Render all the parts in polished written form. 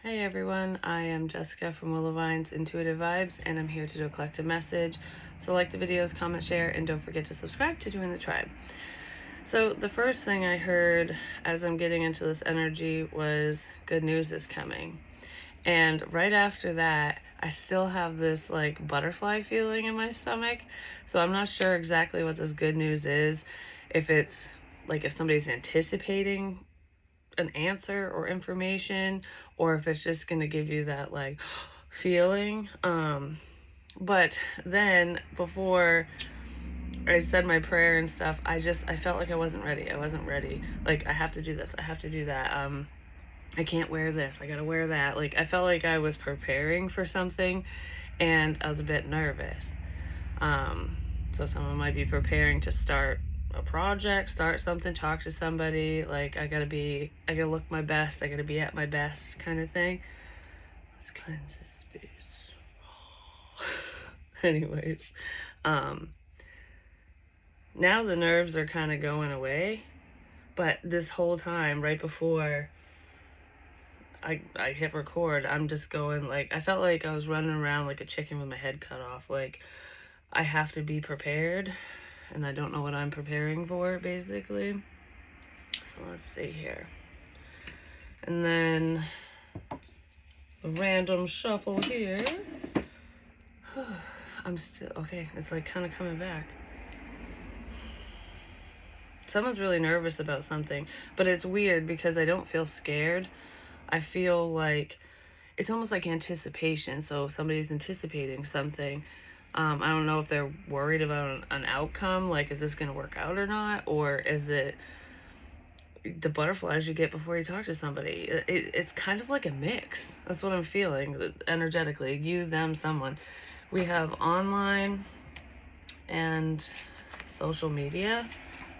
Hey everyone, I am Jessica from Vine's Intuitive Vibes, and I'm here to do a collective message. So like the videos, comment, share, and don't forget to subscribe to join the tribe. So the first thing I heard as I'm getting into this energy was good news is coming. And right after that, I still have this like butterfly feeling in my stomach. So I'm not sure exactly what this good news is. If it's like if somebody's anticipating an answer or information, or if it's just gonna give you that like feeling. But then before I said my prayer and stuff, I felt like I wasn't ready. Like, I have to do this, I have to do that. I can't wear this, I gotta wear that. Like, I felt like I was preparing for something, and I was a bit nervous. So someone might be preparing to start a project, start something, talk to somebody. Like, I gotta look my best, I gotta be at my best kind of thing. Let's cleanse this space. Anyways, now the nerves are kind of going away, but this whole time, right before I hit record, I'm just going like, I felt like I was running around like a chicken with my head cut off. Like, I have to be prepared, and I don't know what I'm preparing for, basically. So let's see here. And then the random shuffle here. I'm still, okay, it's like kind of coming back. Someone's really nervous about something, but it's weird because I don't feel scared. I feel like it's almost like anticipation. So somebody's anticipating something. I don't know if they're worried about an outcome, like, is this going to work out or not? Or is it the butterflies you get before you talk to somebody? It's kind of like a mix. That's what I'm feeling energetically. You, them, someone. We have online and social media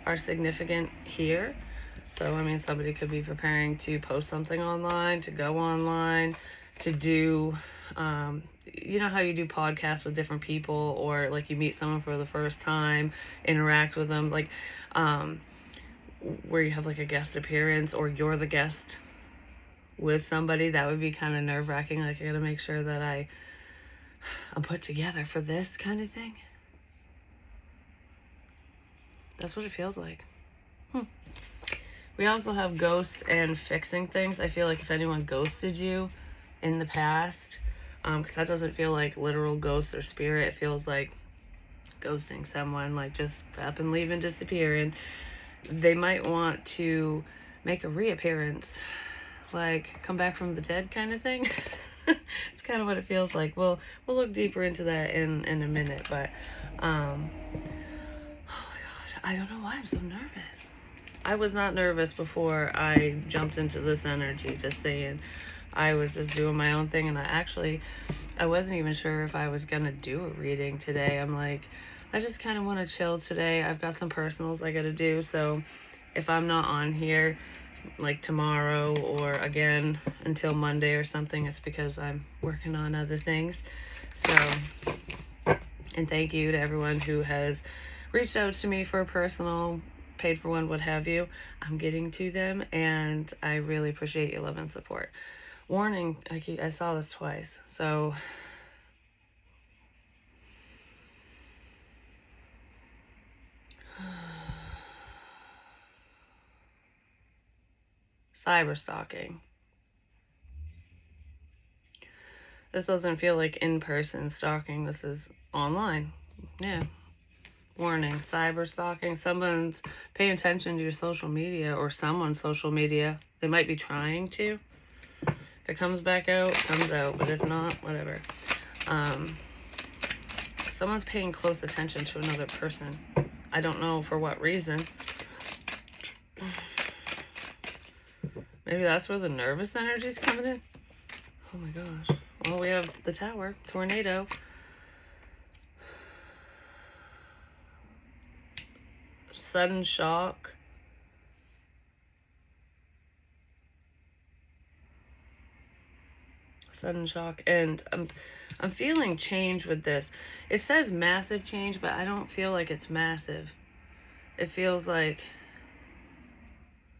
are significant here. So, I mean, somebody could be preparing to post something online, to go online, to do, you know how you do podcasts with different people, or like you meet someone for the first time, interact with them, like, where you have like a guest appearance, or you're the guest with somebody. That would be kind of nerve-wracking. Like, I gotta make sure that I'm put together for this kind of thing. That's what it feels like. We also have ghosts and fixing things. I feel like if anyone ghosted you in the past, because that doesn't feel like literal ghosts or spirit. It feels like ghosting someone, like just up and leaving, disappearing. They might want to make a reappearance, like come back from the dead kind of thing. It's kind of what it feels like. We'll look deeper into that in a minute, but oh my god, I don't know why I'm so nervous. I was not nervous before I jumped into this energy, just saying. I was just doing my own thing, and I wasn't even sure if I was gonna do a reading today. I'm like, I just kind of want to chill today. I've got some personals I gotta do, so if I'm not on here like tomorrow or again until Monday or something, it's because I'm working on other things. So, and thank you to everyone who has reached out to me for a personal, paid for one, what have you. I'm getting to them, and I really appreciate your love and support. Warning, I saw this twice, so cyber stalking. This doesn't feel like in-person stalking. This is online. Yeah. Warning, cyber stalking. Someone's paying attention to your social media, or someone's social media. They might be trying to. If it comes back out, it comes out. But if not, whatever. Someone's paying close attention to another person. I don't know for what reason. Maybe that's where the nervous energy is coming in. Oh my gosh. Well, we have the tower, tornado. Sudden shock. Sudden shock. And I'm feeling change with this. It says massive change, but I don't feel like it's massive. It feels like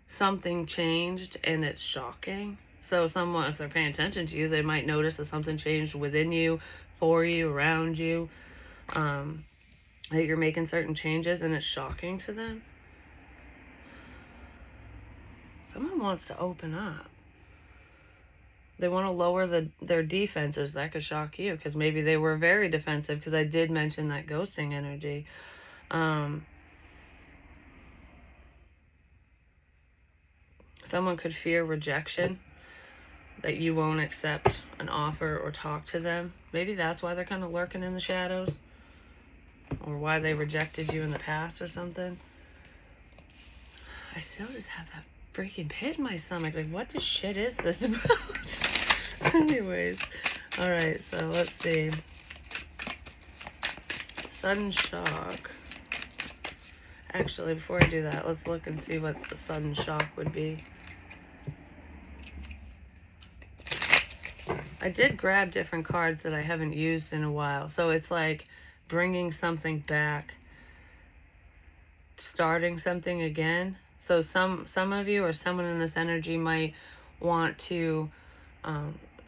something changed and it's shocking. So someone, if they're paying attention to you, they might notice that something changed within you, for you, around you, that you're making certain changes, and it's shocking to them. Someone wants to open up. They want to lower their defenses. That could shock you, because maybe they were very defensive, because I did mention that ghosting energy. Someone could fear rejection, that you won't accept an offer or talk to them. Maybe that's why they're kind of lurking in the shadows, or why they rejected you in the past or something. I still just have that freaking pit in my stomach. Like, what the shit is this about? Anyways, all right, so let's see. Sudden shock. Actually, before I do that, let's look and see what the sudden shock would be. I did grab different cards that I haven't used in a while. So it's like bringing something back, starting something again. So some of you, or someone in this energy, might want to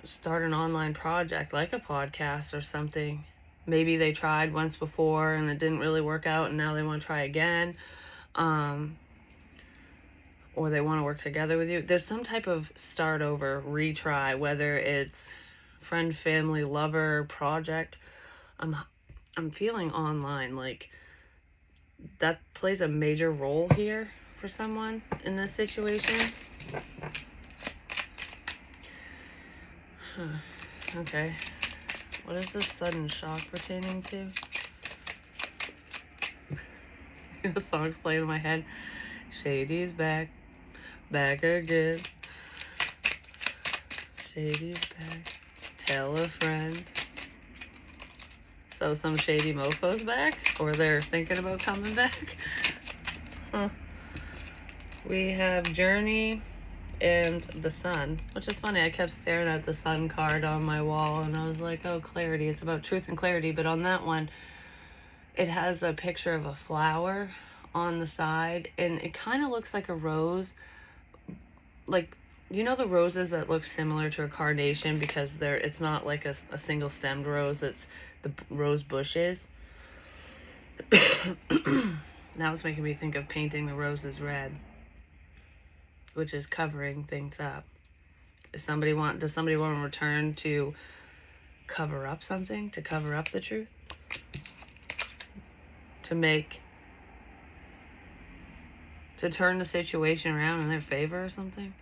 start an online project, like a podcast or something. Maybe they tried once before and it didn't really work out, and now they want to try again. Or they want to work together with you. There's some type of start over, retry, whether it's friend, family, lover, project. I'm feeling online, like that plays a major role here for someone in this situation. Okay. What is this sudden shock pertaining to? The song's playing in my head. Shady's back. Back again. Shady's back. Tell a friend. So some shady mofo's back? Or they're thinking about coming back? Huh. We have Journey and the Sun, which is funny. I kept staring at the Sun card on my wall, and I was like, oh, clarity. It's about truth and clarity. But on that one, it has a picture of a flower on the side, and it kind of looks like a rose. Like, you know the roses that look similar to a carnation, because it's not like a single stemmed rose, it's the rose bushes. Now it's making me think of painting the roses red, which is covering things up. Does somebody want to return to cover up something, to cover up the truth, to turn the situation around in their favor or something?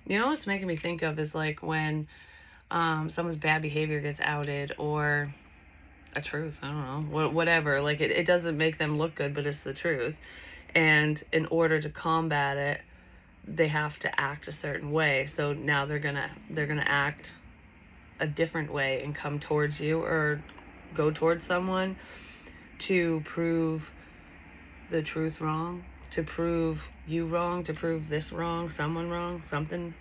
You know what's making me think of is like when someone's bad behavior gets outed, or a truth, I don't know, whatever. Like it doesn't make them look good, but it's the truth. And in order to combat it, they have to act a certain way. So now they're gonna act a different way and come towards you, or go towards someone to prove the truth wrong, to prove you wrong, to prove this wrong, someone wrong, something.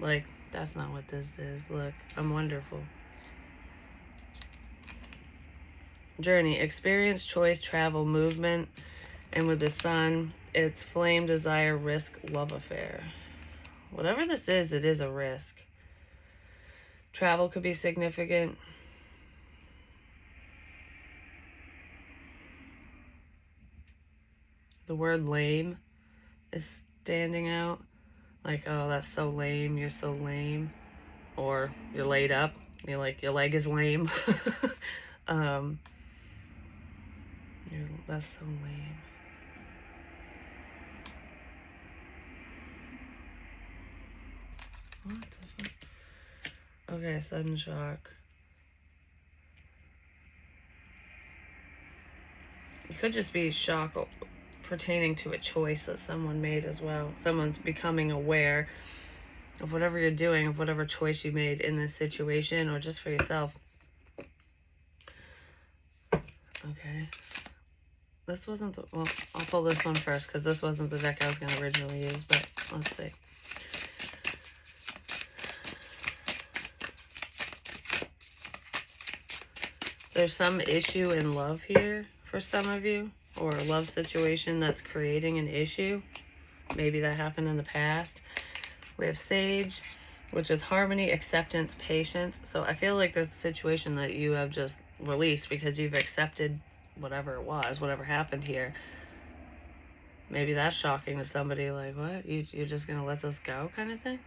Like, that's not what this is. Look, I'm wonderful. Journey, experience, choice, travel, movement. And with the Sun, it's flame, desire, risk, love affair. Whatever this is, it is a risk. Travel could be significant. The word lame is standing out. Like, oh, that's so lame, you're so lame. Or you're laid up, you're like, your leg is lame. That's so lame. What the fuck? Okay, sudden shock. It could just be shock pertaining to a choice that someone made as well. Someone's becoming aware of whatever you're doing, of whatever choice you made in this situation, or just for yourself. Okay. This wasn't the, well, I'll pull this one first, because this wasn't the deck I was going to originally use, but let's see. There's some issue in love here for some of you, or a love situation that's creating an issue. Maybe that happened in the past. We have sage, which is harmony, acceptance, patience. So I feel like there's a situation that you have just released because you've accepted whatever it was, whatever happened here. Maybe that's shocking to somebody, like, what? You're just going to let this go kind of thing?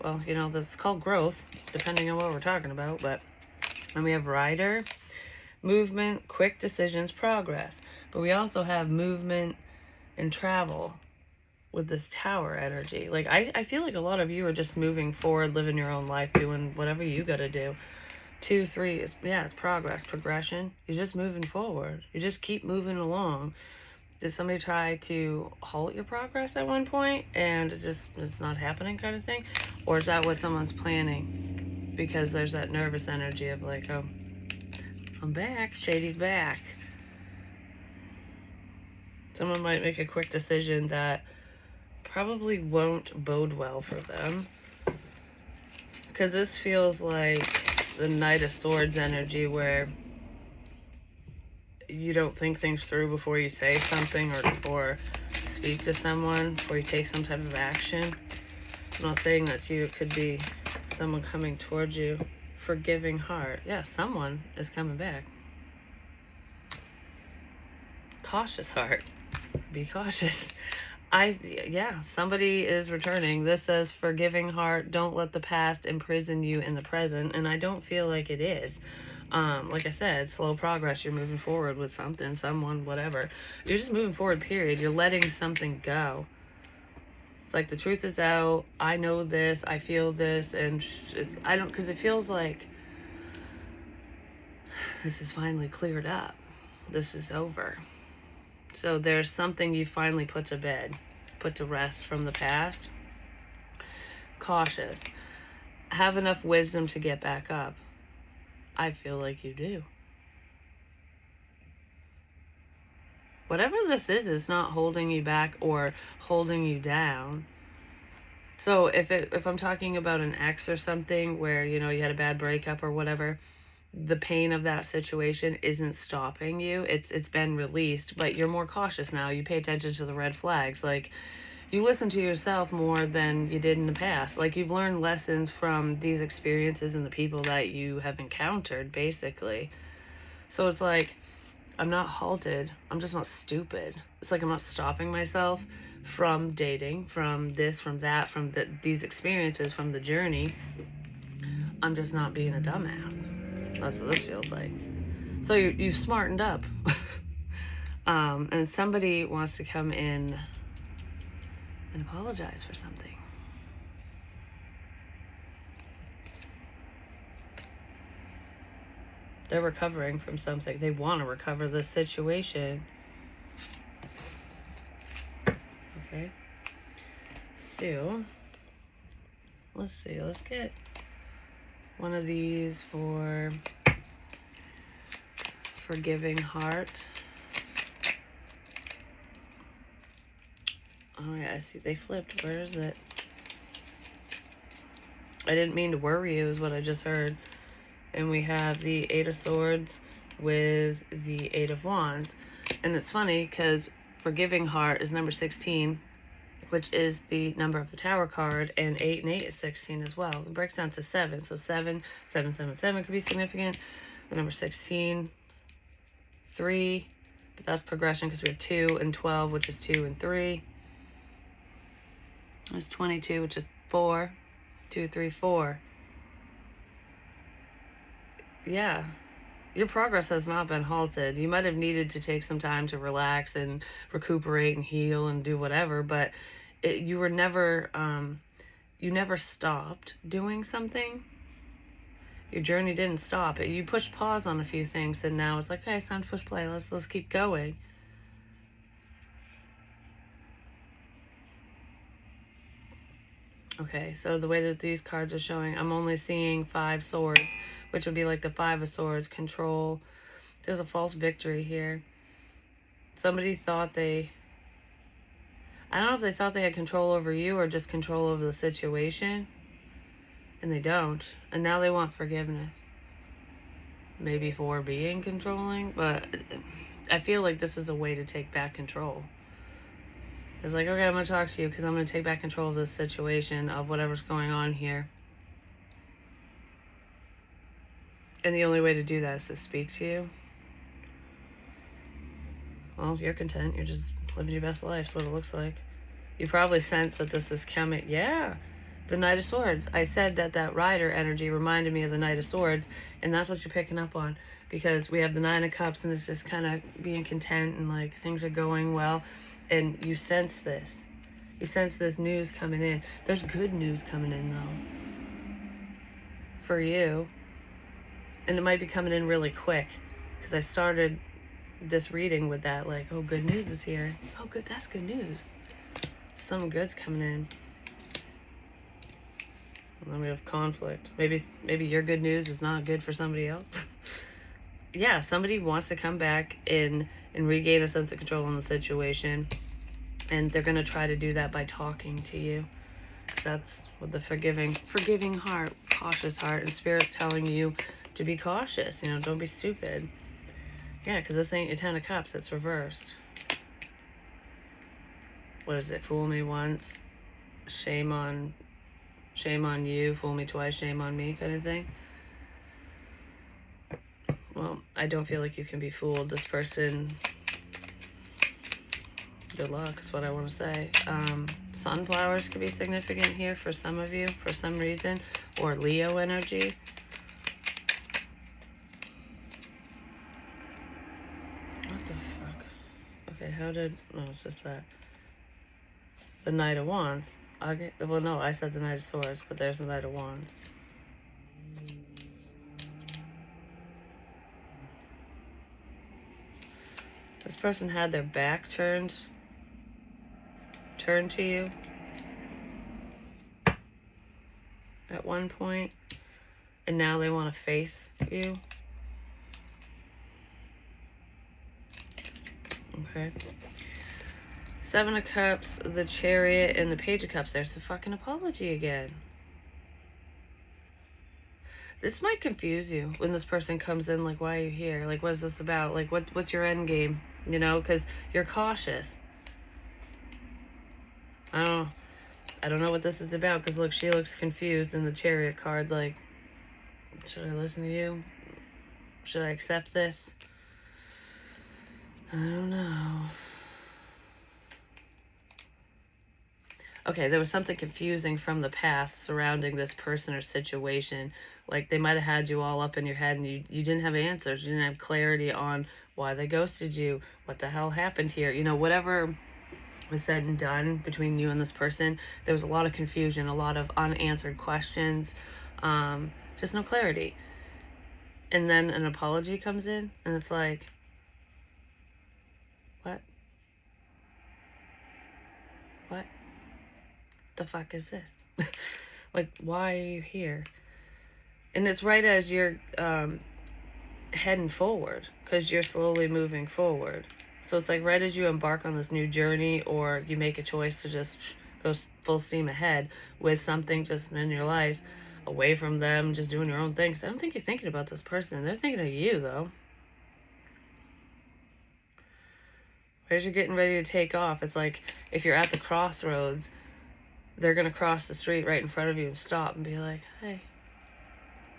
Well, you know, that's called growth, depending on what we're talking about. But and we have rider, movement, quick decisions, progress. But we also have movement and travel with this tower energy. Like, I feel like a lot of you are just moving forward, living your own life, doing whatever you got to do. 2, 3 is, yeah, it's progress, progression. You're just moving forward. You just keep moving along. Did somebody try to halt your progress at one point and it's not happening kind of thing? Or is that what someone's planning? Because there's that nervous energy of like, oh, I'm back, Shady's back. Someone might make a quick decision that probably won't bode well for them. Because this feels like the Knight of Swords energy where you don't think things through before you say something or speak to someone, before you take some type of action. I'm not saying that's you. It could be someone coming towards you. Forgiving heart. Yeah, someone is coming back. Cautious heart. Be cautious. Yeah, somebody is returning. This says forgiving heart. Don't let the past imprison you in the present. And I don't feel like it is. Like I said, slow progress. You're moving forward with something, someone, whatever. You're just moving forward, period. You're letting something go. It's like the truth is out. I know this. I feel this. And because it feels like this is finally cleared up. This is over. So there's something you finally put to bed, put to rest from the past. Cautious. Have enough wisdom to get back up. I feel like you do. Whatever this is not holding you back or holding you down. So if I'm talking about an ex or something where, you know, you had a bad breakup or whatever, the pain of that situation isn't stopping you. It's been released, but you're more cautious now. You pay attention to the red flags. Like, you listen to yourself more than you did in the past. Like, you've learned lessons from these experiences and the people that you have encountered, basically. So it's like, I'm not halted. I'm just not stupid. It's like I'm not stopping myself from dating, from this, from that, from these experiences, from the journey. I'm just not being a dumbass. That's what this feels like. So you've smartened up. And somebody wants to come in and apologize for something. They're recovering from something. They want to recover this situation. Okay. So, let's see. Let's get one of these for forgiving heart. Oh yeah, I see they flipped. Where is it? I didn't mean to worry you is what I just heard. And we have the 8 of Swords with the 8 of Wands. And it's funny because forgiving heart is number 16, which is the number of the Tower card, and 8 and 8 is 16 as well. It breaks down to 7. So 7, 7, 7, 7 could be significant. The number 16, 3, but that's progression because we have 2 and 12, which is 2 and 3. There's 22, which is 4, 2, 3, 4. Yeah, your progress has not been halted. You might have needed to take some time to relax and recuperate and heal and do whatever, but you were never, you never stopped doing something. Your journey didn't stop. You pushed pause on a few things, and now it's like, okay, it's time to push play. Let's keep going. Okay, so the way that these cards are showing, I'm only seeing 5 swords, which would be like the 5 of swords, control. There's a false victory here. Somebody thought I don't know if they thought they had control over you or just control over the situation, and they don't. And now they want forgiveness. Maybe for being controlling, but I feel like this is a way to take back control. It's like, okay, I'm going to talk to you because I'm going to take back control of this situation, of whatever's going on here. And the only way to do that is to speak to you. Well, you're content. You're just living your best life. That's what it looks like. You probably sense that this is coming. Yeah, the Knight of Swords. I said that that rider energy reminded me of the Knight of Swords, and that's what you're picking up on, because we have the Nine of Cups, and it's just kind of being content, and like things are going well, and you sense this. You sense this news coming in. There's good news coming in, though, for you, and it might be coming in really quick, because I started this reading with that, like, oh, good news is here. Oh, good, that's good news. Some good's coming in. And then we have conflict. Maybe your good news is not good for somebody else. Yeah, somebody wants to come back in and regain a sense of control in the situation, and they're gonna try to do that by talking to you. That's what the forgiving heart, cautious heart, and Spirit's telling you to be cautious. You know, don't be stupid. Yeah, because this ain't your Ten of Cups. It's reversed. What is it? Fool me once, shame on you. Fool me twice, shame on me, kind of thing. Well, I don't feel like you can be fooled. This person, good luck is what I want to say. Sunflowers could be significant here for some of you, for some reason, or Leo energy. What the fuck? Okay, no, it's just that. The Knight of Wands. Okay, well, no, I said the Knight of Swords, but there's the Knight of Wands. This person had their back turned to you at one point, and now they want to face you. Okay. Seven of Cups, the Chariot, and the Page of Cups. There's the fucking apology again. This might confuse you when this person comes in, like, why are you here? Like, what is this about? Like, what's your end game? You know, because you're cautious. I don't know what this is about, because look, she looks confused in the Chariot card. Like, should I listen to you? Should I accept this? I don't know. Okay, there was something confusing from the past surrounding this person or situation. Like, they might have had you all up in your head, and you didn't have answers. You didn't have clarity on why they ghosted you, what the hell happened here. You know, whatever was said and done between you and this person, there was a lot of confusion, a lot of unanswered questions, just no clarity. And then an apology comes in, and it's like, what? The fuck is this? Like, why are you here? And it's right as you're heading forward, because you're slowly moving forward. So it's like right as you embark on this new journey, or you make a choice to just go full steam ahead with something just in your life, away from them, just doing your own thing. So I don't think you're thinking about this person. They're thinking of you, though. As you're getting ready to take off, it's like if you're at the crossroads, they're going to cross the street right in front of you and stop and be like, hey.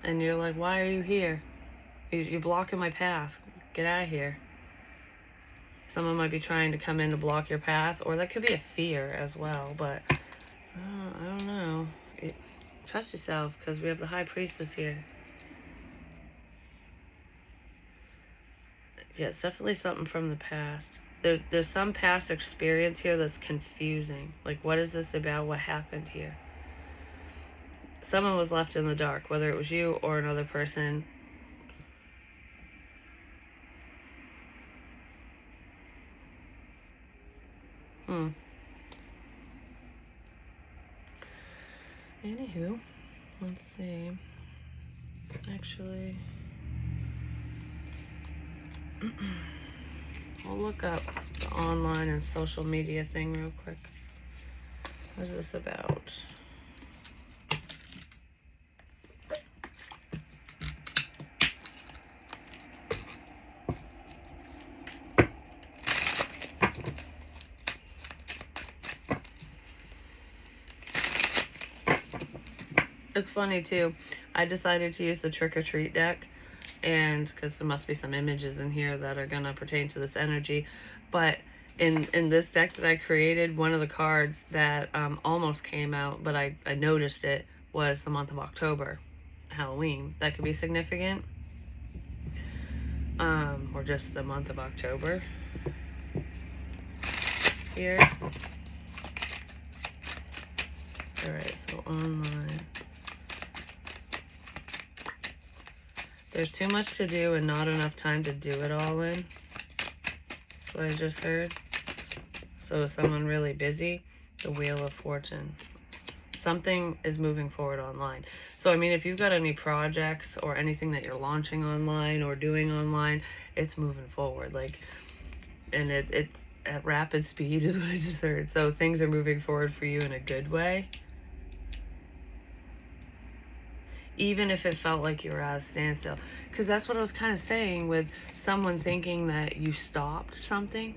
And you're like, why are you here? You're blocking my path. Get out of here. Someone might be trying to come in to block your path, or that could be a fear as well, but I don't know. Trust yourself, because we have the High Priestess here. Yeah, it's definitely something from the past. There's some past experience here that's confusing. Like, what is this about? What happened here? Someone was left in the dark, whether it was you or another person. Anywho, let's see. Actually, we'll look up the online and social media thing real quick. What is this about? It's funny too. I decided to use the trick or treat deck, and because there must be some images in here that are gonna pertain to this energy, but in this deck that I created, one of the cards that almost came out, but I noticed it, was the month of October, Halloween. That could be significant, or just the month of October here. All right, so online. There's too much to do and not enough time to do it all in. That's what I just heard. So is someone really busy? The Wheel of Fortune. Something is moving forward online. So, I mean, if you've got any projects or anything that you're launching online or doing online, it's moving forward. Like, and it's at rapid speed is what I just heard. So things are moving forward for you in a good way. Even if it felt like you were at a standstill. Because that's what I was kind of saying with someone thinking that you stopped something.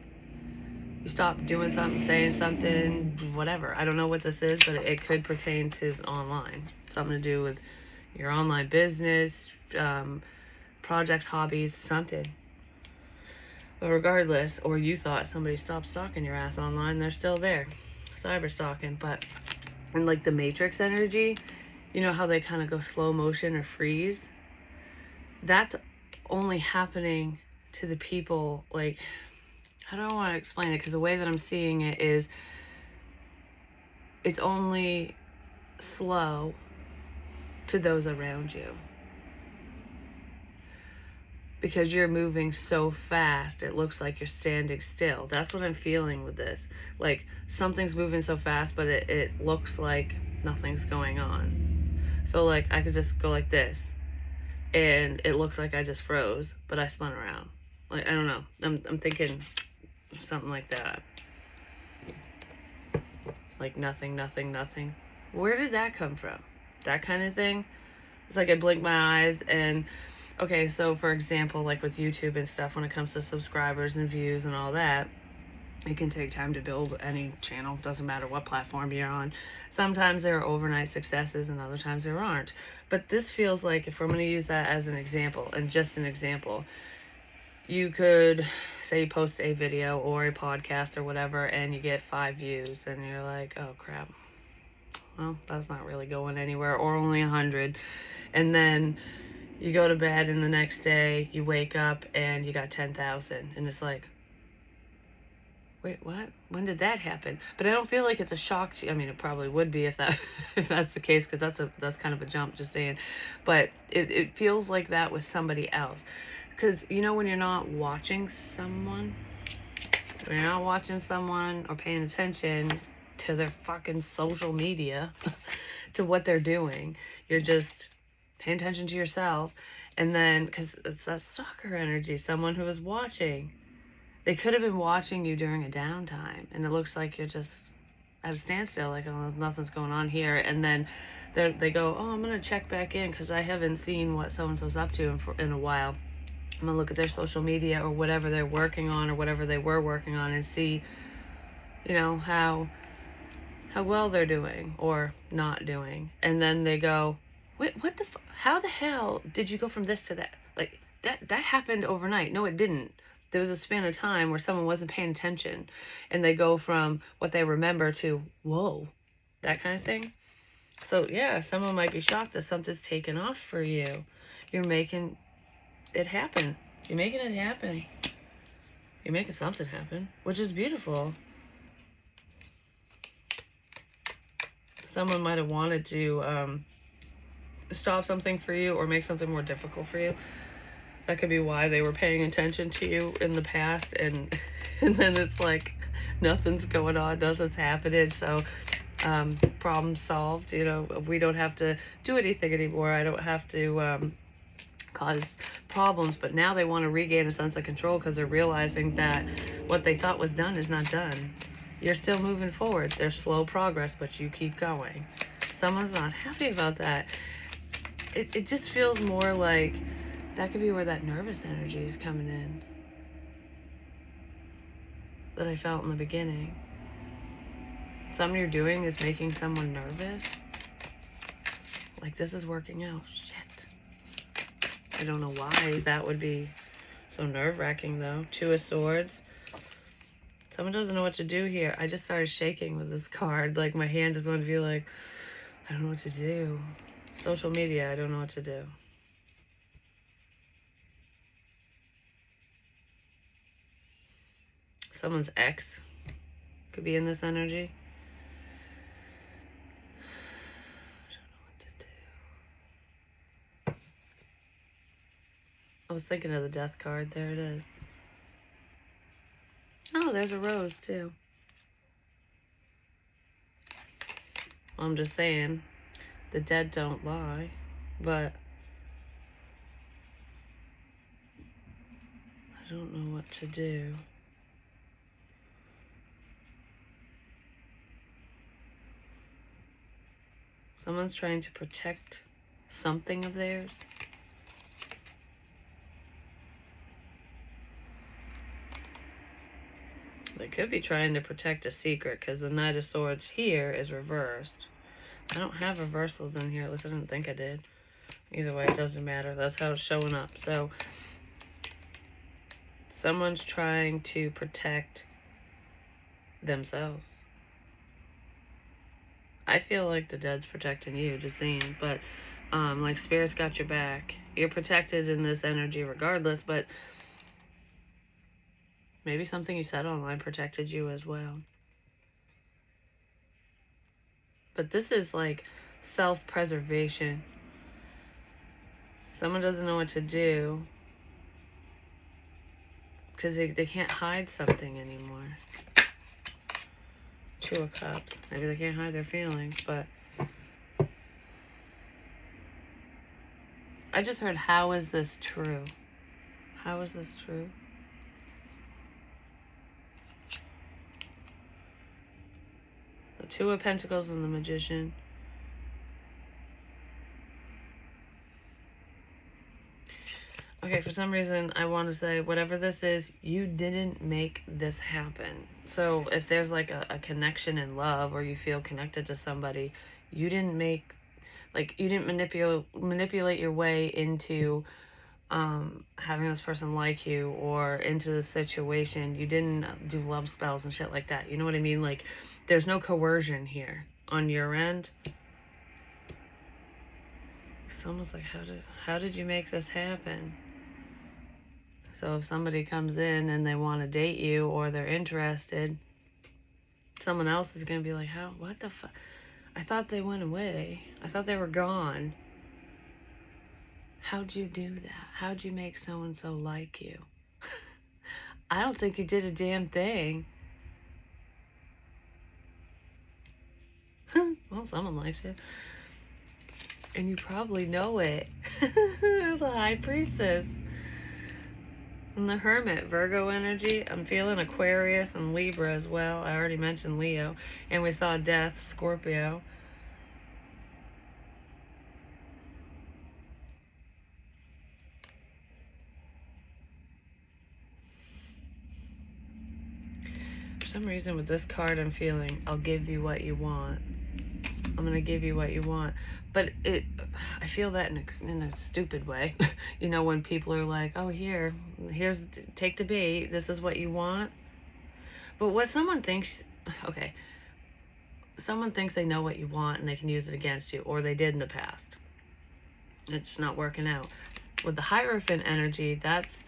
You stopped doing something, saying something, whatever. I don't know what this is, but it could pertain to online. Something to do with your online business, projects, hobbies, something. But regardless, or you thought somebody stopped stalking your ass online, they're still there. Cyber stalking. But in like the Matrix energy, you know how they kind of go slow motion or freeze? That's only happening to the people, like, I don't want to explain it because the way that I'm seeing it is it's only slow to those around you. Because you're moving so fast, it looks like you're standing still. That's what I'm feeling with this. Like, something's moving so fast, but it looks like nothing's going on. So, like, I could just go like this, and it looks like I just froze, but I spun around. Like, I don't know. I'm thinking something like that. Like, nothing, nothing, nothing. Where did that come from? That kind of thing? It's like I blink my eyes and... Okay, so for example, like with YouTube and stuff, when it comes to subscribers and views and all that, it can take time to build any channel. Doesn't matter what platform you're on. Sometimes there are overnight successes and other times there aren't. But this feels like, if we're going to use that as an example, and just an example, you could say you post a video or a podcast or whatever and you get 5 views and you're like, oh crap, well, that's not really going anywhere, or only 100. And then you go to bed and the next day you wake up and you got 10,000 and it's like, wait, what? When did that happen? But I don't feel like it's a shock to you. I mean, it probably would be if that's the case, because that's kind of a jump, just saying. But it feels like that with somebody else. Because, you know, when you're not watching someone or paying attention to their fucking social media, to what they're doing, you're just paying attention to yourself. And then, because it's that stalker energy, someone who is watching. They could have been watching you during a downtime, and it looks like you're just at a standstill, like, oh, nothing's going on here. And then they go, oh, I'm going to check back in because I haven't seen what so-and-so's up to in a while. I'm going to look at their social media or whatever they're working on or whatever they were working on and see, you know, how well they're doing or not doing. And then they go, wait, what the how the hell did you go from this to that? Like, that happened overnight. No, it didn't. There was a span of time where someone wasn't paying attention and they go from what they remember to, whoa, that kind of thing. So yeah, someone might be shocked that something's taken off for you. You're making it happen. You're making it happen. You're making something happen, which is beautiful. Someone might have wanted to stop something for you or make something more difficult for you. That could be why they were paying attention to you in the past, and then it's like nothing's going on, nothing's happening. So problem solved. You know, we don't have to do anything anymore. I don't have to cause problems. But now they want to regain a sense of control because they're realizing that what they thought was done is not done. You're still moving forward. There's slow progress, but you keep going. Someone's not happy about that. It just feels more like that could be where that nervous energy is coming in that I felt in the beginning. Something you're doing is making someone nervous. Like, this is working out. Shit. I don't know why that would be so nerve-wracking, though. Two of Swords. Someone doesn't know what to do here. I just started shaking with this card. Like, my hand just wanted to be like, I don't know what to do. Social media, I don't know what to do. Someone's ex could be in this energy. I don't know what to do. I was thinking of the Death card. There it is. Oh, there's a rose, too. I'm just saying, the dead don't lie, but I don't know what to do. Someone's trying to protect something of theirs. They could be trying to protect a secret, because the Knight of Swords here is reversed. I don't have reversals in here, at least I didn't think I did. Either way, it doesn't matter. That's how it's showing up. So, someone's trying to protect themselves. I feel like the dead's protecting you, just saying. But, like, Spirit's got your back. You're protected in this energy regardless, but maybe something you said online protected you as well. But this is like self-preservation. Someone doesn't know what to do because they can't hide something anymore. Two of Cups. Maybe they can't hide their feelings, but I just heard, how is this true? How is this true? The Two of Pentacles and the Magician. Okay, for some reason, I want to say, whatever this is, you didn't make this happen. So if there's like a connection in love, or you feel connected to somebody, you didn't make, like, you didn't manipulate your way into having this person like you, or into the situation. You didn't do love spells and shit like that. You know what I mean? Like, there's no coercion here on your end. It's almost like, how did you make this happen? So if somebody comes in and they want to date you, or they're interested, someone else is going to be like, what the fuck? I thought they went away. I thought they were gone. How'd you do that? How'd you make so-and-so like you? I don't think you did a damn thing. Well, someone likes you. And you probably know it. The High Priestess. And the Hermit, Virgo energy. I'm feeling Aquarius and Libra as well. I already mentioned Leo. And we saw Death, Scorpio. For some reason with this card, I'm feeling, I'll give you what you want. I'm going to give you what you want. But I feel that in a stupid way. You know, when people are like, oh, here's, take the bait. This is what you want. But what someone thinks, okay, someone thinks they know what you want and they can use it against you, or they did in the past. It's not working out. With the Hierophant energy, that's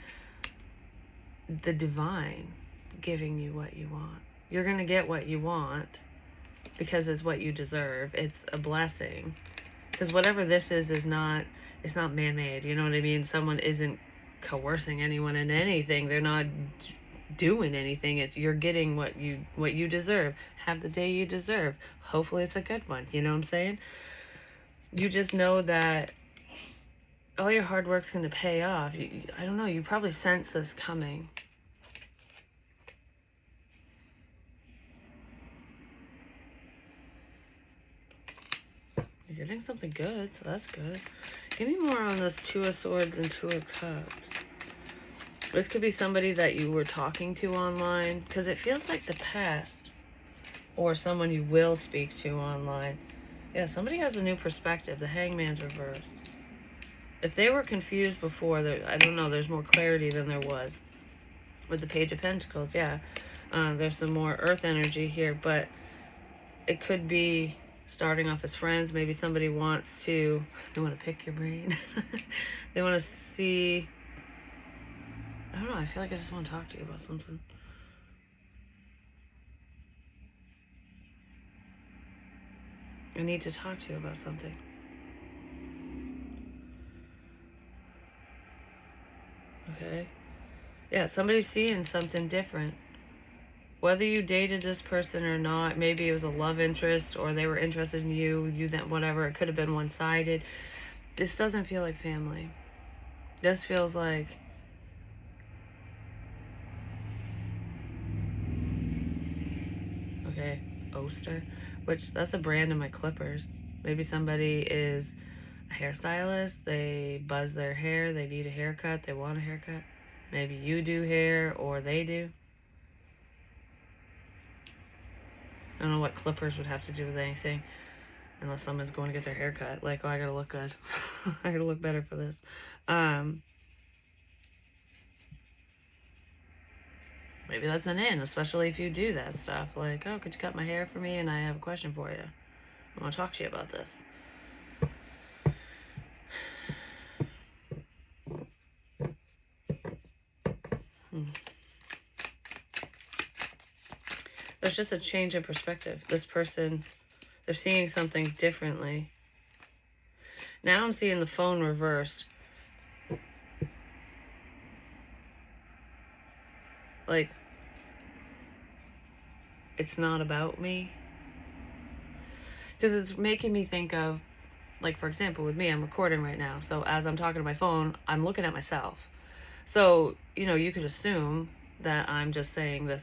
the divine giving you what you want. You're going to get what you want because it's what you deserve. It's a blessing. Because whatever this is not, it's not man-made. You know what I mean? Someone isn't coercing anyone in anything. They're not doing anything. It's, you're getting what you deserve. Have the day you deserve. Hopefully it's a good one. You know what I'm saying? You just know that all your hard work's going to pay off. I don't know. You probably sense this coming. You're getting something good, so that's good. Give me more on this Two of Swords and Two of Cups. This could be somebody that you were talking to online, because it feels like the past, or someone you will speak to online. Yeah, somebody has a new perspective. The Hangman's reversed. If they were confused before, I don't know, there's more clarity than there was. With the Page of Pentacles, yeah. There's some more earth energy here, but it could be starting off as friends. Maybe somebody wants to, they want to pick your brain. They want to see, I don't know, I feel like I just want to talk to you about something. I need to talk to you about something. Okay. Yeah, somebody's seeing something different. Whether you dated this person or not, maybe it was a love interest or they were interested in you then whatever, it could have been one-sided. This doesn't feel like family. This feels like okay, Oster, which that's a brand of my clippers. Maybe somebody is a hairstylist, they buzz their hair, they need a haircut, they want a haircut. Maybe you do hair or they do. I don't know what clippers would have to do with anything unless someone's going to get their hair cut. Like, oh, I gotta look good. I gotta look better for this. Maybe that's an in, especially if you do that stuff. Like, oh, could you cut my hair for me? And I have a question for you. I want to talk to you about this. There's just a change in perspective. This person, they're seeing something differently. Now I'm seeing the phone reversed. Like, it's not about me. Because it's making me think of, like, for example, with me, I'm recording right now. So as I'm talking to my phone, I'm looking at myself. So, you know, you could assume that I'm just saying this,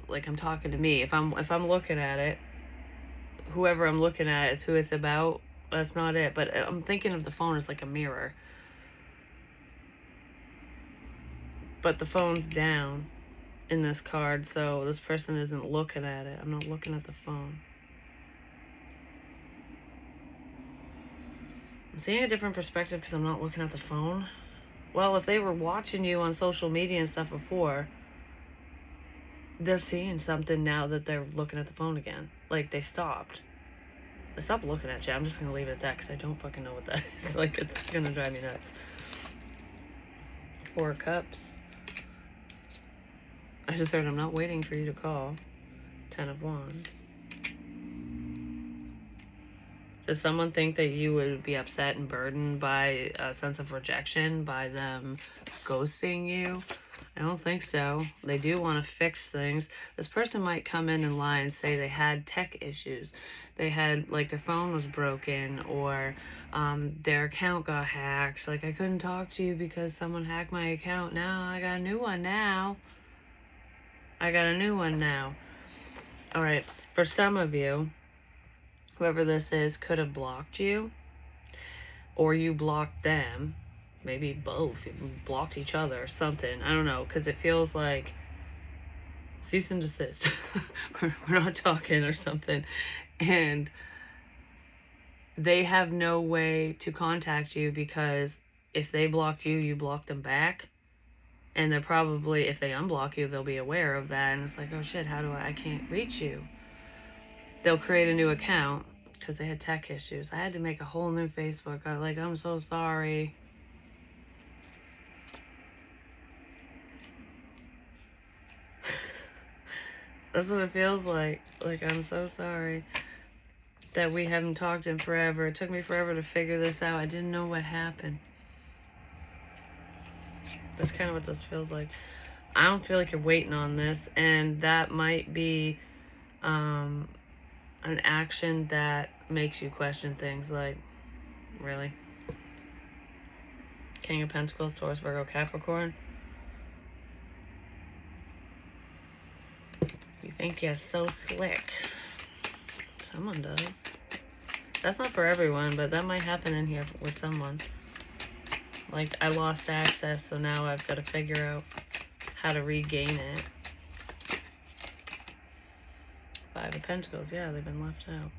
like I'm talking to me. If I'm looking at it, whoever I'm looking at is who it's about. That's not it. But I'm thinking of the phone as like a mirror. But the phone's down in this card, so this person isn't looking at it. I'm not looking at the phone. I'm seeing a different perspective because I'm not looking at the phone. Well, if they were watching you on social media and stuff before, they're seeing something now that they're looking at the phone again. Like, they stopped. They stopped looking at you. I'm just going to leave it at that because I don't fucking know what that is. Like, it's going to drive me nuts. 4 of Cups. I just heard I'm not waiting for you to call. 10 of Wands. Does someone think that you would be upset and burdened by a sense of rejection, by them ghosting you? I don't think so. They do want to fix things. This person might come in and lie and say they had tech issues. They had, like, their phone was broken or their account got hacked. Like, I couldn't talk to you because someone hacked my account. Now I got a new one now. I got a new one now. All right. For some of you, whoever this is could have blocked you, or you blocked them. Maybe both. You blocked each other or something. I don't know, because it feels like cease and desist. We're not talking or something. And they have no way to contact you because if they blocked you, you blocked them back. And they're probably, if they unblock you, they'll be aware of that. And it's like, oh shit, how do I can't reach you. They'll create a new account because they had tech issues. I had to make a whole new Facebook. I'm so sorry. That's what it feels like. Like, I'm so sorry that we haven't talked in forever. It took me forever to figure this out. I didn't know what happened. That's kind of what this feels like. I don't feel like you're waiting on this, and that might be an action that makes you question things like, really? King of Pentacles, Taurus, Virgo, Capricorn. You think you're so slick. Someone does. That's not for everyone, but that might happen in here with someone. Like, I lost access, so now I've got to figure out how to regain it. 5 of Pentacles. Yeah, they've been left out.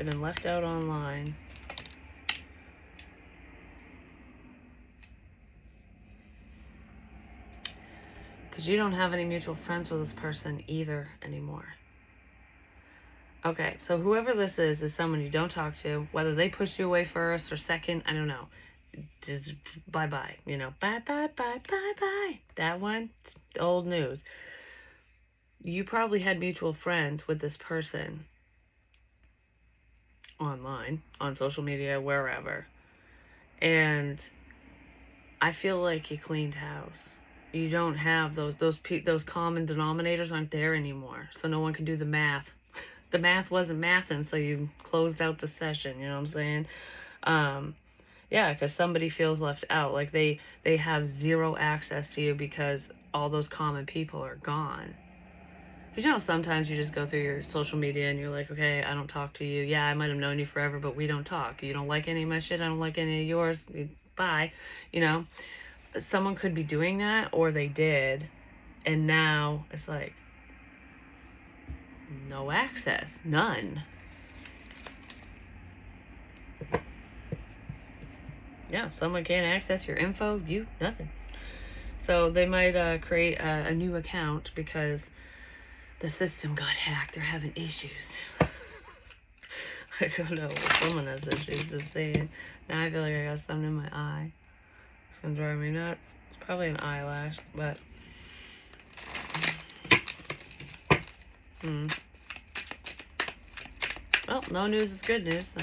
They've been left out online. Because you don't have any mutual friends with this person either anymore. Okay, so whoever this is someone you don't talk to. Whether they push you away first or second, I don't know. Just bye-bye. You know, bye-bye. That one, it's old news. You probably had mutual friends with this person online, on social media, wherever. And I feel like you cleaned house. You don't have those common denominators aren't there anymore. So no one can do the math. The math wasn't mathing, so you closed out the session, you know what I'm saying? Yeah, because somebody feels left out. Like they have zero access to you because all those common people are gone. Because, you know, sometimes you just go through your social media and you're like, okay, I don't talk to you. Yeah, I might have known you forever, but we don't talk. You don't like any of my shit. I don't like any of yours. Bye. You know, someone could be doing that, or they did. And now it's like, no access. None. Yeah, someone can't access your info. You, nothing. So they might create a new account because the system got hacked. They're having issues. I don't know. Someone has issues, just saying. Now I feel like I got something in my eye. It's gonna drive me nuts. It's probably an eyelash, but well, no news is good news, so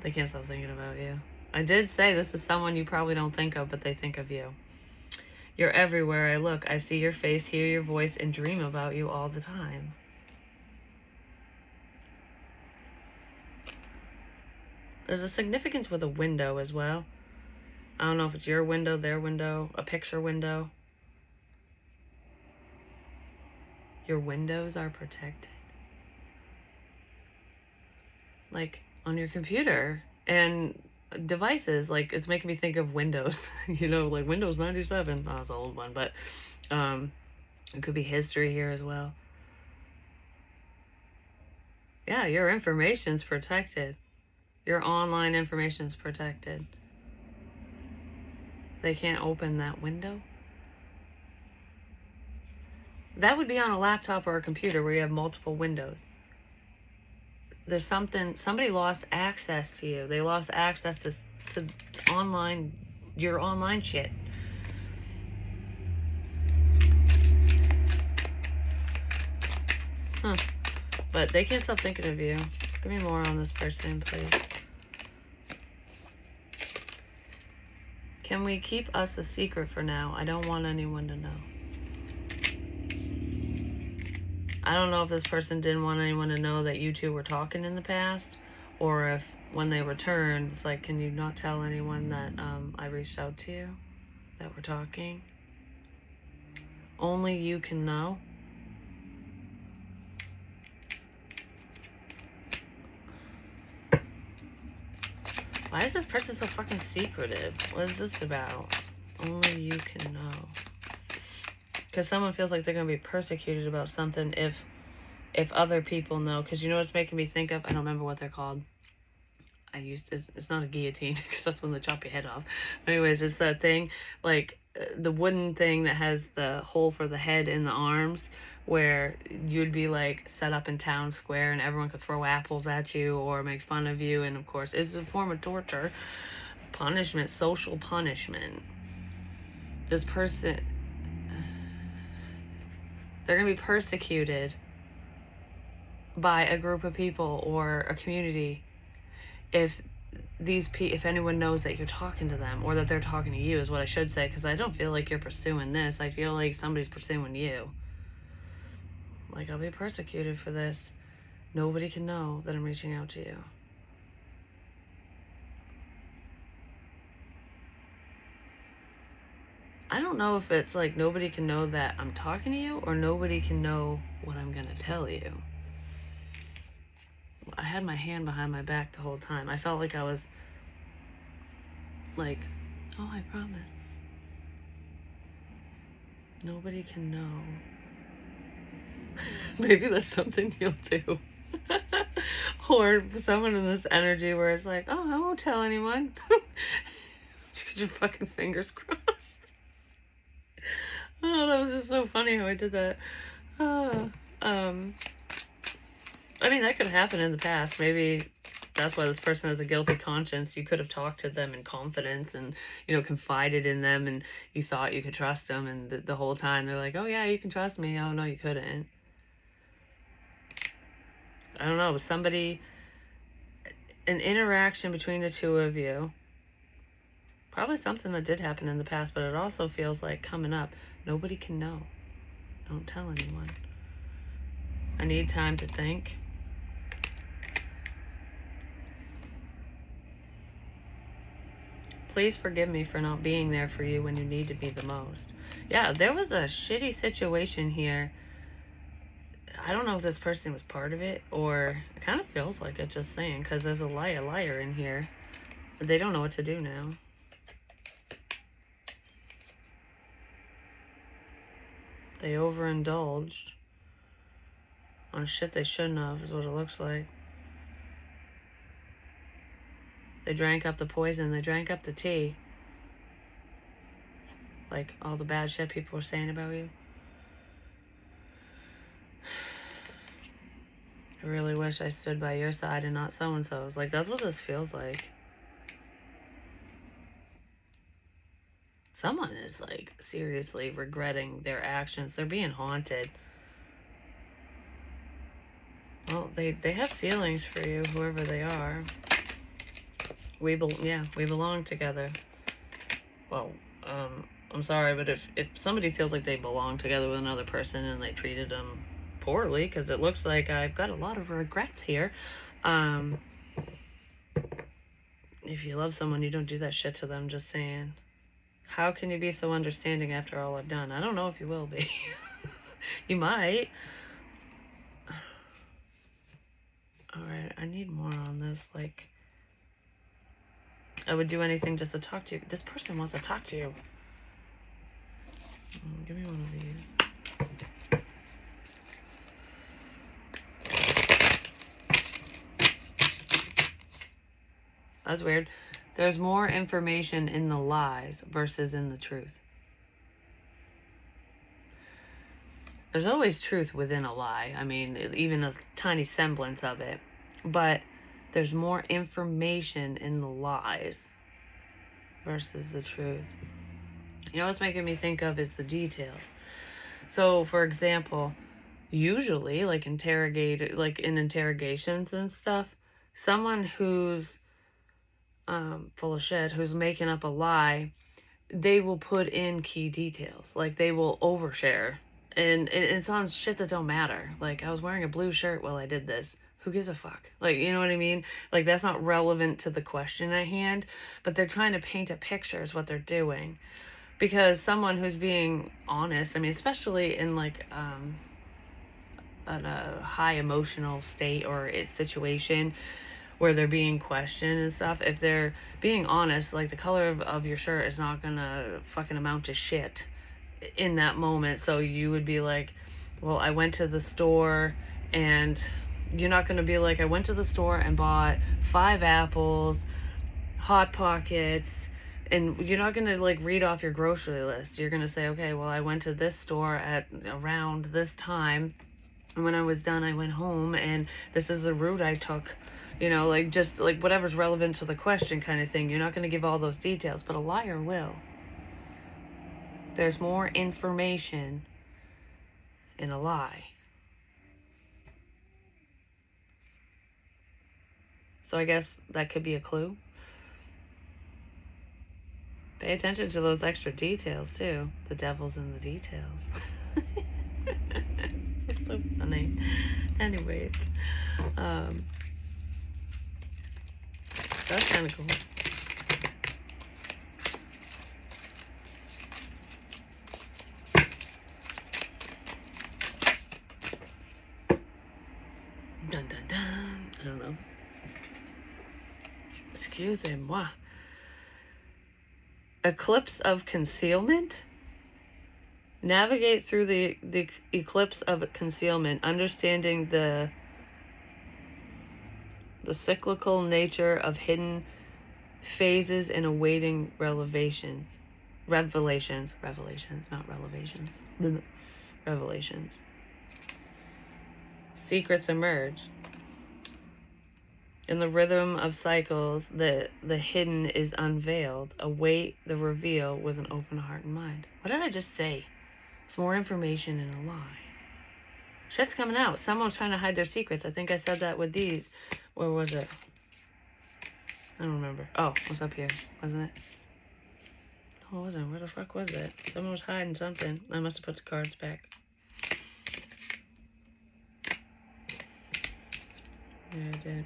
they can't stop thinking about you. I did say this is someone you probably don't think of, but they think of you. You're everywhere I look. I see your face, hear your voice, and dream about you all the time. There's a significance with a window as well. I don't know if it's your window, their window, a picture window. Your windows are protected. Like on your computer and devices, like it's making me think of Windows. You know, like Windows 97. Oh, it's an old one, but it could be history here as well. Yeah, your information's protected. Your online information's protected. They can't open that window. That would be on a laptop or a computer where you have multiple windows. There's somebody lost access to you. They lost access to online, your online shit. Huh. But they can't stop thinking of you. Give me more on this person, please. Can we keep us a secret for now? I don't want anyone to know. I don't know if this person didn't want anyone to know that you two were talking in the past, or if when they return, it's like, can you not tell anyone that I reached out to you, that we're talking? Only you can know. Why is this person so fucking secretive? What is this about? Only you can know. Because someone feels like they're going to be persecuted about something if other people know. Because you know what's making me think of? I don't remember what they're called. It's not a guillotine, because that's when they chop your head off. But anyways, it's that thing, like the wooden thing that has the hole for the head and the arms, where you'd be like set up in town square and everyone could throw apples at you or make fun of you. And of course, it's a form of torture, punishment, social punishment. This person, they're gonna be persecuted by a group of people or a community if anyone knows that you're talking to them, or that they're talking to you, is what I should say, because I don't feel like you're pursuing this. I feel like somebody's pursuing you. Like, I'll be persecuted for this. Nobody can know that I'm reaching out to you. I don't know if it's like nobody can know that I'm talking to you, or nobody can know what I'm gonna tell you. I had my hand behind my back the whole time. I felt like I was like, oh, I promise. Nobody can know. Maybe that's something you'll do. Or someone in this energy where it's like, oh, I won't tell anyone. Just get your fucking fingers crossed. Oh, that was just so funny how I did that. I mean, that could have happened in the past. Maybe that's why this person has a guilty conscience. You could have talked to them in confidence and, confided in them, and you thought you could trust them, and the whole time they're like, oh yeah, you can trust me. Oh no, you couldn't. I don't know, somebody, an interaction between the two of you, probably something that did happen in the past, but it also feels like coming up, nobody can know. Don't tell anyone. I need time to think. Please forgive me for not being there for you when you needed me the most. Yeah, there was a shitty situation here. I don't know if this person was part of it, or it kind of feels like it, just saying, because there's a liar in here. They don't know what to do now. They overindulged on shit they shouldn't have, is what it looks like. They drank up the poison. They drank up the tea. Like, all the bad shit people were saying about you. I really wish I stood by your side and not so-and-so's. Like, that's what this feels like. Someone is, like, seriously regretting their actions. They're being haunted. Well, they have feelings for you, whoever they are. We belong together. Well, I'm sorry, but if somebody feels like they belong together with another person and they treated them poorly, because it looks like I've got a lot of regrets here. If you love someone, you don't do that shit to them, just saying. How can you be so understanding after all I've done? I don't know if you will be. You might. Alright, I need more on this. Like, I would do anything just to talk to you. This person wants to talk to you. Give me one of these. That's weird. There's more information in the lies versus in the truth. There's always truth within a lie. I mean, even a tiny semblance of it. But there's more information in the lies versus the truth. You know what's making me think of is the details. So, for example, usually, like in interrogations and stuff, someone who's full of shit, who's making up a lie, they will put in key details. Like, they will overshare. And it's on shit that don't matter. Like, I was wearing a blue shirt while I did this. Who gives a fuck? Like, you know what I mean? Like, that's not relevant to the question at hand, but they're trying to paint a picture is what they're doing. Because someone who's being honest, I mean, especially in like a high emotional state or situation where they're being questioned and stuff, if they're being honest, like, the color of your shirt is not gonna fucking amount to shit in that moment. So you would be like, well, I went to the store, and you're not gonna be like, I went to the store and bought 5 apples, Hot Pockets, and you're not gonna like read off your grocery list. You're gonna say, okay, well, I went to this store at around this time, and when I was done, I went home, and this is the route I took. Like, just like whatever's relevant to the question kind of thing. You're not gonna give all those details, but a liar will. There's more information in a lie. So I guess that could be a clue. Pay attention to those extra details, too. The devil's in the details. It's so funny. Anyways, that's kind of cool. Dun dun dun. I don't know. Excusez-moi. Eclipse of concealment? Navigate through the eclipse of concealment, understanding the cyclical nature of hidden phases and awaiting revelations, not revelations. Revelations. Secrets emerge. In the rhythm of cycles, the hidden is unveiled. Await the reveal with an open heart and mind. What did I just say? It's more information in a lie. Shit's coming out. Someone's trying to hide their secrets. I think I said that with these. Where was it? I don't remember. Oh, it was up here, wasn't it? No, it wasn't. Where the fuck was it? Someone was hiding something. I must have put the cards back. Yeah, I did.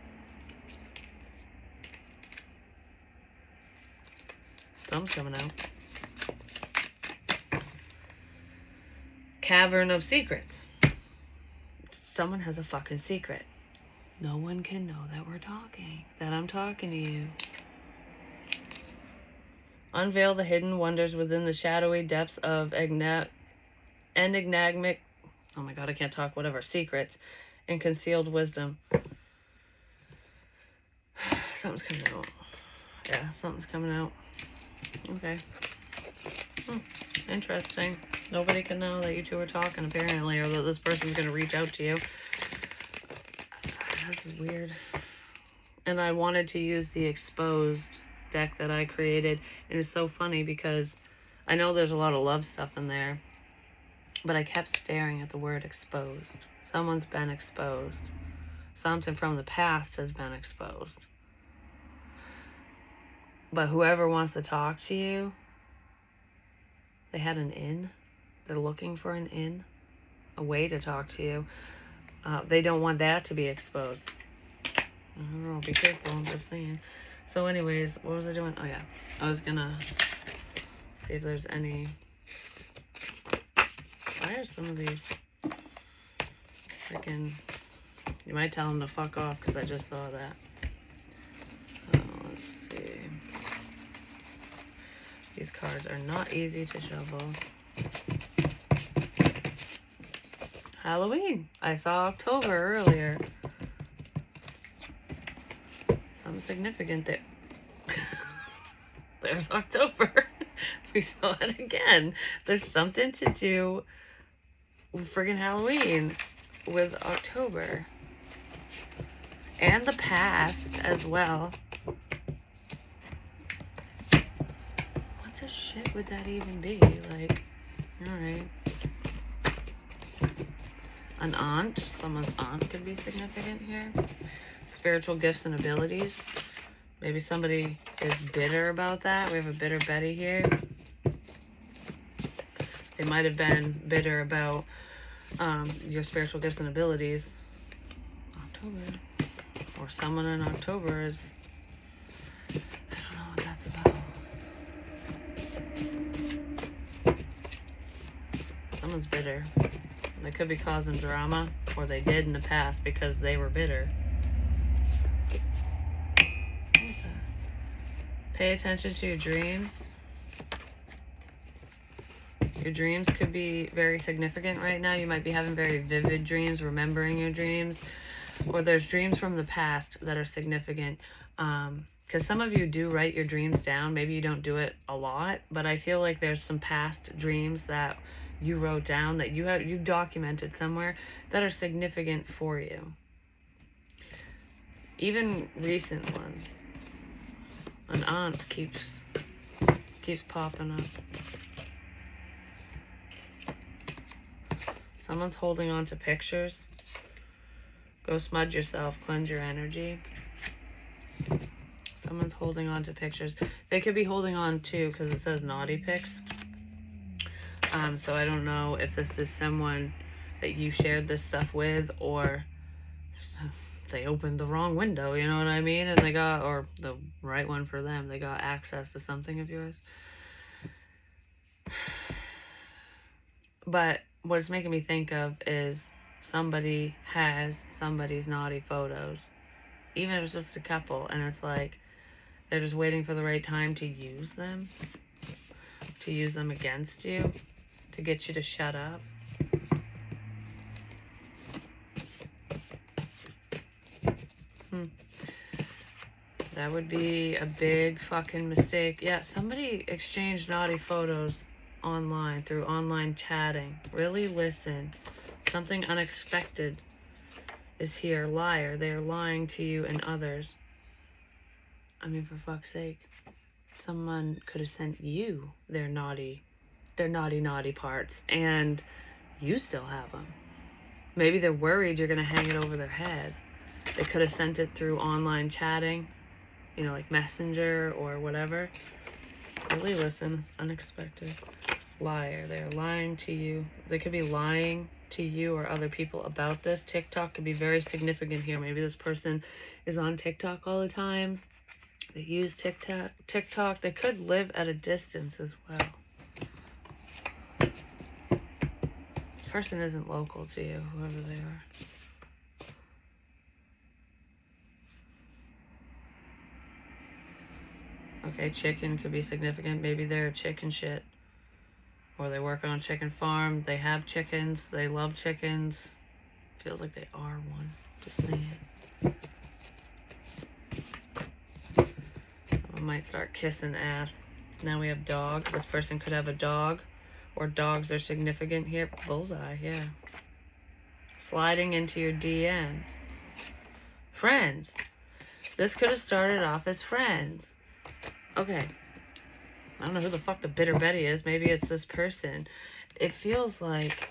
Something's coming out. Cavern of secrets. Someone has a fucking secret. No one can know that we're talking, that I'm talking to you. Unveil the hidden wonders within the shadowy depths of enigmatic, oh my god, I can't talk, whatever, secrets and concealed wisdom. Something's coming out. Yeah, something's coming out. Okay. Interesting. Nobody can know that you two are talking, apparently, or that this person's going to reach out to you. This is weird. And I wanted to use the exposed deck that I created. And it's so funny because I know there's a lot of love stuff in there, but I kept staring at the word exposed. Someone's been exposed. Something from the past has been exposed. But whoever wants to talk to you, they had an in. They're looking for an in, a way to talk to you. They don't want that to be exposed. I don't know, be careful, I'm just saying. So anyways, what was I doing? Oh yeah, I was gonna see if there's any... Why are some of these freaking... You might tell them to fuck off because I just saw that. So let's see. These cards are not easy to shuffle. Halloween. I saw October earlier. Something significant there. There's October. We saw it again. There's something to do with friggin' Halloween with October. And the past as well. What the shit would that even be? Like, alright. An aunt. Someone's aunt could be significant here. Spiritual gifts and abilities. Maybe somebody is bitter about that. We have a bitter Betty here. They might have been bitter about your spiritual gifts and abilities. October. Or someone in October is... I don't know what that's about. Someone's bitter. They could be causing drama, or they did in the past because they were bitter. What was that? Pay attention to your dreams. Your dreams could be very significant right now. You might be having very vivid dreams, remembering your dreams. Or there's dreams from the past that are significant. Because some of you do write your dreams down. Maybe you don't do it a lot, but I feel like there's some past dreams that you wrote down that you've documented somewhere that are significant for you. Even recent ones. An aunt keeps popping up. Someone's holding on to pictures. Go smudge yourself, cleanse your energy. Someone's holding on to pictures. They could be holding on to, because it says naughty pics. So I don't know if this is someone that you shared this stuff with, or they opened the wrong window, you know what I mean? And they got, or the right one for them, they got access to something of yours. But what it's making me think of is somebody has somebody's naughty photos. Even if it's just a couple, and it's like they're just waiting for the right time to use them against you. to get you to shut up. That would be a big fucking mistake. Yeah, somebody exchanged naughty photos online through online chatting. Really listen. Something unexpected is here. Liar. They are lying to you and others. I mean, for fuck's sake. Someone could have sent you their naughty parts, and you still have them. Maybe they're worried you're going to hang it over their head. They could have sent it through online chatting, you know, like Messenger or whatever. Really listen. Unexpected. Liar. They're lying to you. They could be lying to you or other people about this. TikTok could be very significant here. Maybe this person is on TikTok all the time. They use TikTok. They could live at a distance as well. This person isn't local to you, whoever they are. Okay, chicken could be significant. Maybe they're a chicken shit. Or they work on a chicken farm. They have chickens. They love chickens. Feels like they are one. Just saying. Someone might start kissing ass. Now we have dog. This person could have a dog. Or dogs are significant here. Bullseye, yeah. Sliding into your DMs. Friends. This could have started off as friends. Okay. I don't know who the fuck the bitter Betty is. Maybe it's this person. It feels like...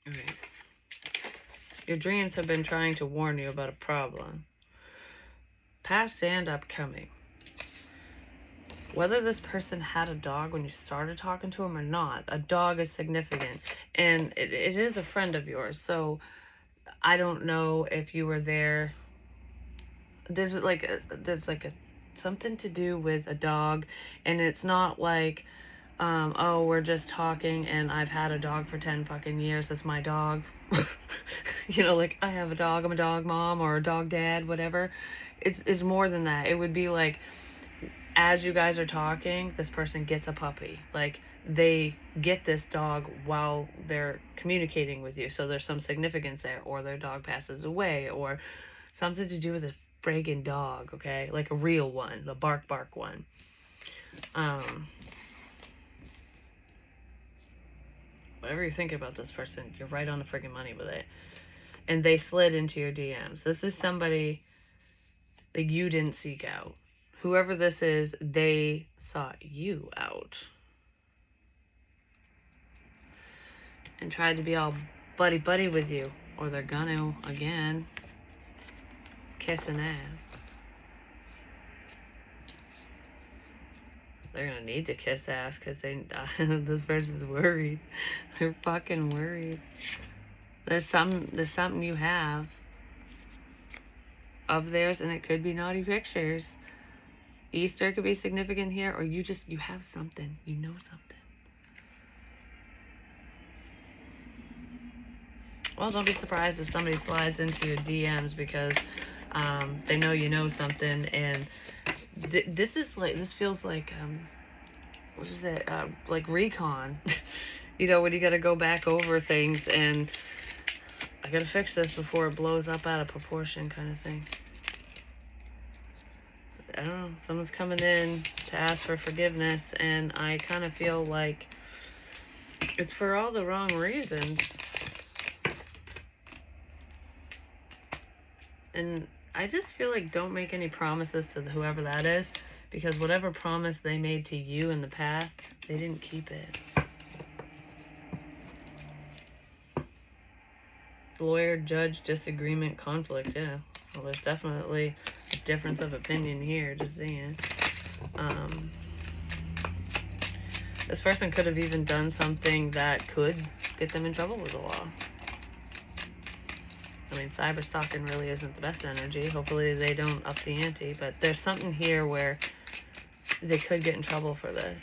Okay. Your dreams have been trying to warn you about a problem. Past and upcoming. Whether this person had a dog when you started talking to him or not, a dog is significant. And it is a friend of yours. So I don't know if you were there. There's like a something to do with a dog. And it's not like, oh, we're just talking and I've had a dog for 10 fucking years. It's my dog. You know, like, I have a dog. I'm a dog mom or a dog dad, whatever. It's more than that. It would be like, as you guys are talking, this person gets a puppy. Like, they get this dog while they're communicating with you. So there's some significance there. Or their dog passes away. Or something to do with a friggin' dog, okay? Like a real one. The bark one. Whatever you're thinking about this person, you're right on the friggin' money with it. And they slid into your DMs. This is somebody that you didn't seek out. Whoever this is, they sought you out. And tried to be all buddy with you. Or they're gonna, again, kissing ass. They're gonna need to kiss ass because this person's worried. They're fucking worried. There's something you have of theirs, and it could be naughty pictures. Easter could be significant here, or you have something. You know something. Well, don't be surprised if somebody slides into your DMs because they know you know something, and this feels like, what is it? Like recon. You know, when you gotta go back over things and I gotta fix this before it blows up out of proportion kind of thing. I don't know. Someone's coming in to ask for forgiveness, and I kind of feel like it's for all the wrong reasons. And I just feel like don't make any promises to whoever that is, because whatever promise they made to you in the past, they didn't keep it. Lawyer, judge, disagreement, conflict, yeah. Well, there's definitely a difference of opinion here, just saying. This person could have even done something that could get them in trouble with the law. I mean, cyber stalking really isn't the best energy. Hopefully they don't up the ante, but there's something here where they could get in trouble for this.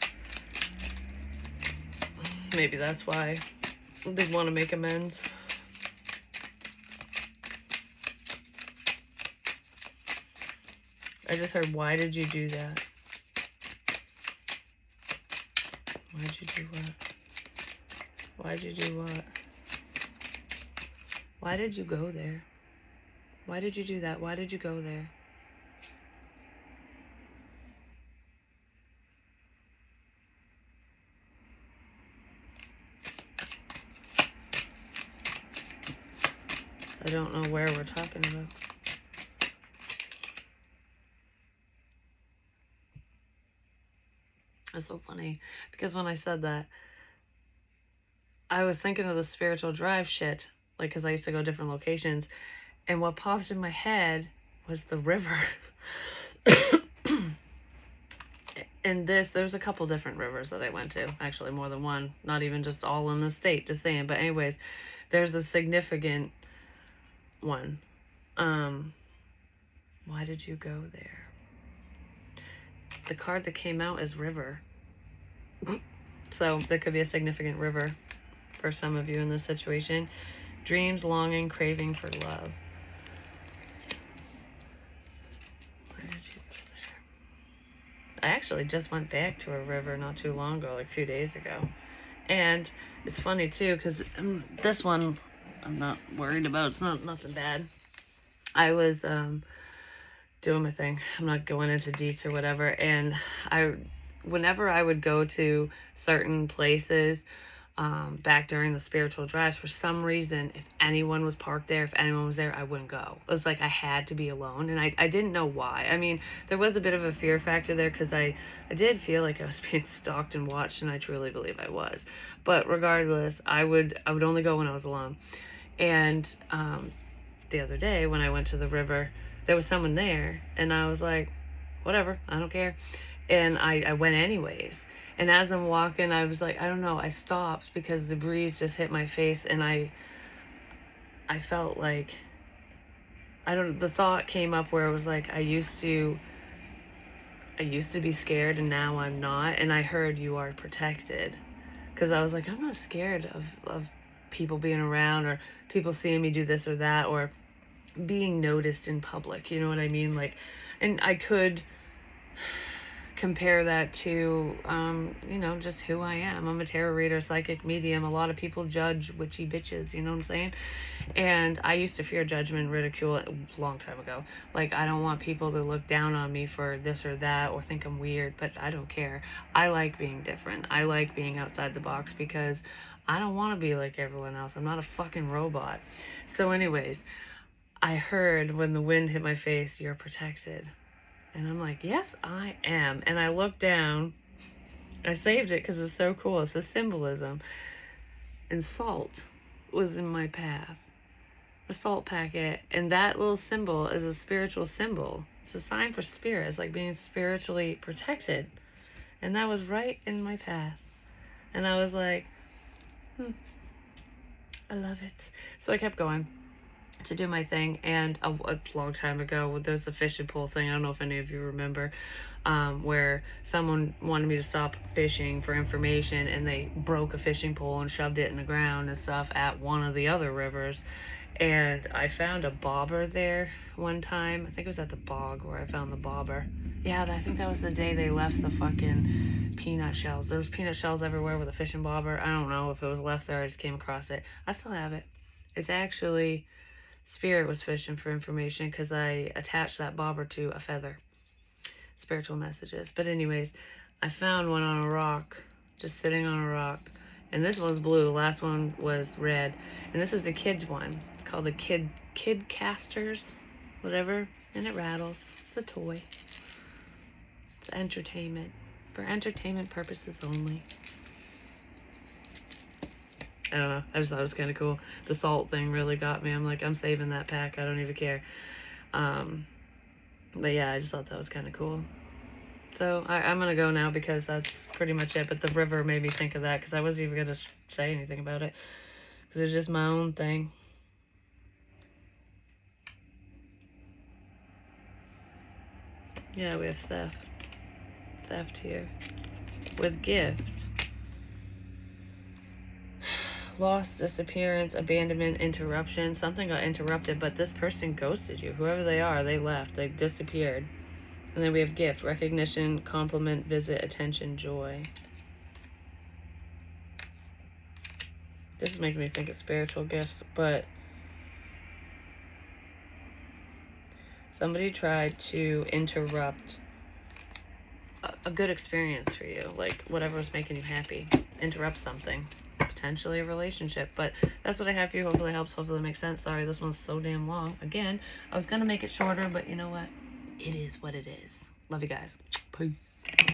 Maybe that's why they want to make amends. I just heard, why did you do that? Why'd you do what? Why'd you do what? Why did you go there? Why did you do that? Why did you go there? I don't know where we're talking about. It's so funny because when I said that, I was thinking of the spiritual drive shit, like, because I used to go different locations, and what popped in my head was the river. And there's a couple different rivers that I went to, actually more than one, not even just all in the state, just saying. But anyways, there's a significant one. Why did you go there? The card that came out is river. So there could be a significant river for some of you in this situation. Dreams, longing, craving for love. Why did you go there? I actually just went back to a river not too long ago, like a few days ago. And it's funny too, because this one I'm not worried about. It's nothing bad. I was doing my thing. I'm not going into deets or whatever. And whenever I would go to certain places, back during the spiritual drives, for some reason, if anyone was parked there, if anyone was there, I wouldn't go. It was like I had to be alone, and I didn't know why. I mean, there was a bit of a fear factor there, because I did feel like I was being stalked and watched, and I truly believe I was. But regardless, I would only go when I was alone. And the other day when I went to the river, there was someone there, and I was like, whatever, I don't care. And I went anyways. And as I'm walking, I was like, I don't know, I stopped because the breeze just hit my face, and I felt like, the thought came up where it was like, I used to be scared, and now I'm not. And I heard you are protected. Because I was like, I'm not scared of people being around, or people seeing me do this or that, or being noticed in public. You know what I mean? Like, and I could compare that to, just who I am. I'm a tarot reader, psychic medium. A lot of people judge witchy bitches, you know what I'm saying? And I used to fear judgment, ridicule a long time ago. Like, I don't want people to look down on me for this or that, or think I'm weird, but I don't care. I like being different. I like being outside the box, because I don't want to be like everyone else. I'm not a fucking robot. So anyways, I heard when the wind hit my face, you're protected. And I'm like, yes, I am. And I looked down. I saved it because it's so cool. It's a symbolism. And salt was in my path. A salt packet. And that little symbol is a spiritual symbol. It's a sign for spirit. It's like being spiritually protected. And that was right in my path. And I was like, I love it. So I kept going to do my thing. And a long time ago, there's the fish and pull thing. I don't know if any of you remember, where someone wanted me to stop fishing for information, and they broke a fishing pole and shoved it in the ground and stuff at one of the other rivers. And I found a bobber there one time. I think it was at the bog where I found the bobber. Yeah, I think that was the day they left the fucking peanut shells. There was peanut shells everywhere with a fishing bobber. I don't know if it was left there. I just came across it. I still have it. It's actually, Spirit was fishing for information, because I attached that bobber to a feather. Spiritual messages. But anyways, I found one on a rock, just sitting on a rock. And this one's blue. The last one was red. And this is the kids one. It's called a kid casters, whatever. And it rattles. It's a toy. It's entertainment. For entertainment purposes only. I don't know. I just thought it was kind of cool. The salt thing really got me. I'm like, I'm saving that pack. I don't even care. But yeah, I just thought that was kind of cool. So I'm going to go now, because that's pretty much it. But the river made me think of that, because I wasn't even going to say anything about it, because it's just my own thing. Yeah, we have theft. Theft here. With gift. Loss, disappearance, abandonment, interruption. Something got interrupted, but this person ghosted you. Whoever they are, they left. They disappeared. And then we have gift, recognition, compliment, visit, attention, joy. This is making me think of spiritual gifts, but somebody tried to interrupt a good experience for you, like whatever was making you happy. Interrupt something, potentially a relationship. But that's what I have for you. Hopefully it helps. Hopefully it makes sense. Sorry, this one's so damn long. Again, I was gonna make it shorter, but you know what? It is what it is. Love you guys. Peace.